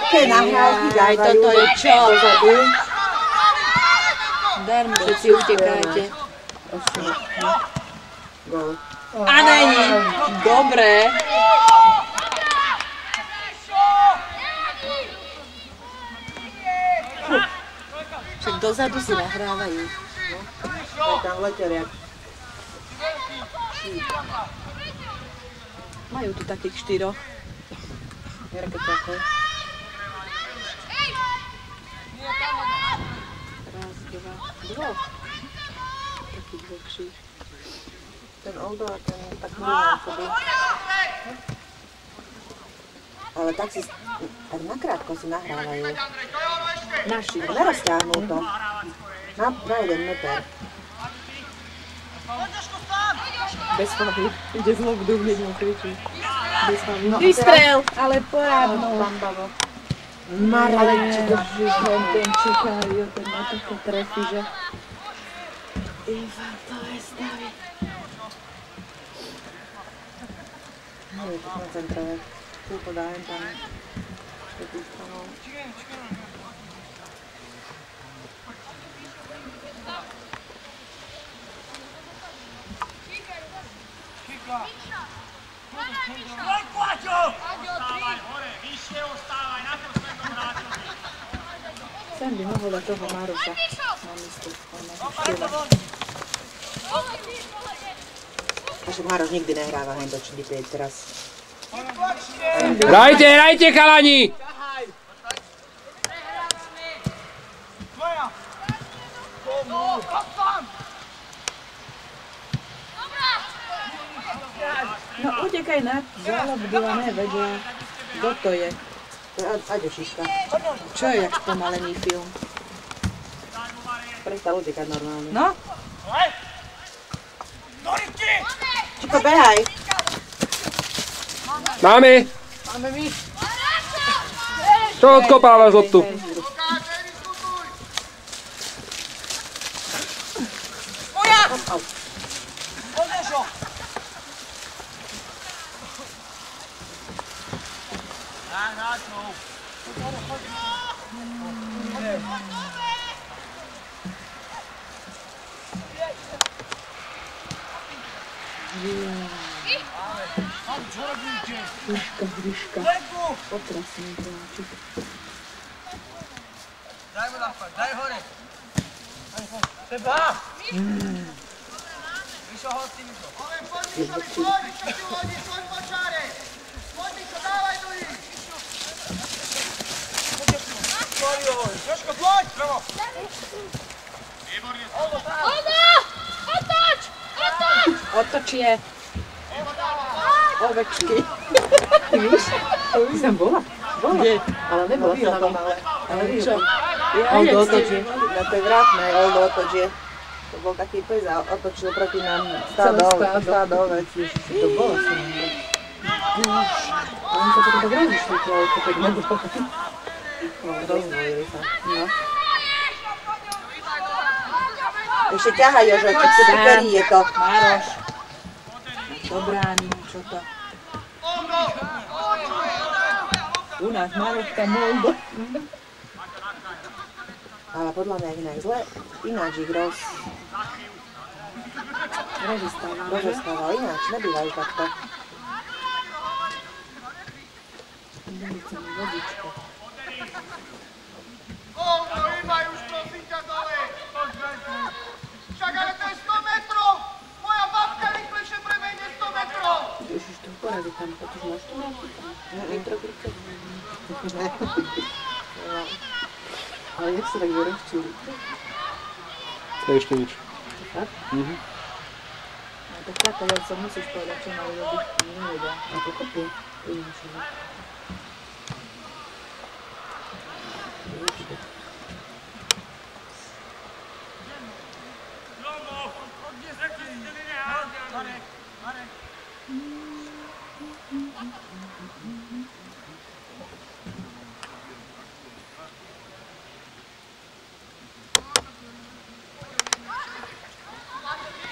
Také nahrávky dávajú. Toto je čo? Darmo, všetci utekajte. Gól. A není. Dobre. Však dozadu si nahrávajú. Tak tam letelia. Majú tu takých 4. Nerkeťaké. Raz, dva, dvoch. Takých dlhších. Ten Oldo a ten tak mluví. Ale tak si, tak nakrátko si nahrávajú. Naši. Nerozťahnú to. Na 1 meter. Bez fahy. Ide z lobdu, hneď mu kričí. Bez fahy. No, Vystrel, ale porádno. Marečko. Ten čekajú, ten má také trefy, že... Infarktové stavy. No, je to na centrové. Tu to dájem tam. Tú stranou. Sem by mohol dať toho Maroša na místu. A však Maroš nikdy nehráva hento, či by to je teraz. Hrajte, chalani! No utekaj na zálobdu a nevedia, kto to je. Aďo Šiška. Čo je jak spomalený film? Prestal utekať normálne. No? Čiko, behaj. Máme! Čo odkopávaš loptu? Hryška. Otrasný hráčik. Daj mu napad, daj hore. Seba! Vyšo ho s tým to. Jožko, ploď! Pravo! Oldo! Otoč! Otoč! Otoč je. Ovečky. Ty víš? To by som bola. Kde? Ale nebola sa tam, ale Čo? Oldo otočí. Na to je vrátne, Oldo otočí. To bol taký pes a otočil proti nám stádo ovec. To bolo sa nám. Oni sa potom tak rozlišli, ale to tak nebolo. Rozdvojili sa. No. Ešte ťahaj, Jožo, keď sa perí je to. Maroš. Dobráni, čo to? U nás Maroška Moldo. Ale podľa mňa inak zle, ináč ich rozestával, ináč, nebývajú takto. Dajte mi vodičko. Imaj už prosím ťa dole! Však ale to je 100 metrov! Moja babka rýchlejšie prebehne 100 metrov! Ježiš, to poradí tam, pretože máš tu rád. Introgrúce. Ale jak sa tak vyrozčili? To je ešte nič. Fakt? No tak táto veľca musíš povedať, čo majú robiť. Nevedia. A to kopie. To je naše.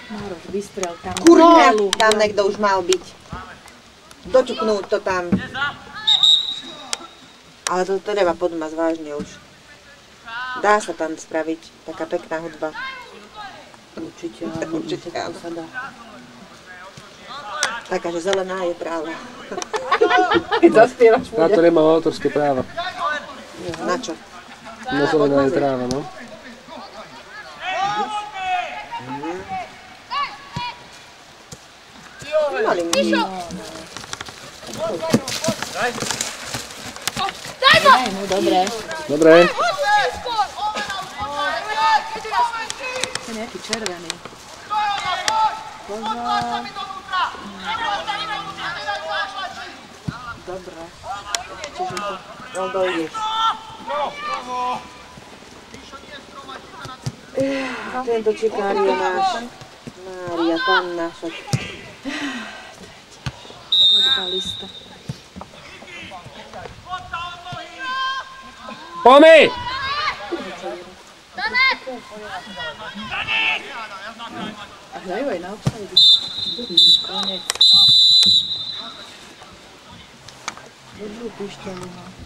Maroš, vystrel tam. Kurňa, tam niekto už mal byť. Doťuknúť to tam. Ale to treba podmaz vážne už. Dá sa tam spraviť taká pekná hudba. Určite áno. Určite áno. Sa dá. Taká, že zelená je práva. Keď zaspievaš Na to nemá autorské práva. Na čo? Na zelená je tráva, no. Mali mi. Daj mu, dobre. Dobre. To je nejaký červený. Dobre. No dojdeš. Tento čekár je náš. Mária, Panna, však. Futbalista. Poďme! A hrajú aj na offside. Konec. Dobrú pišťalu má.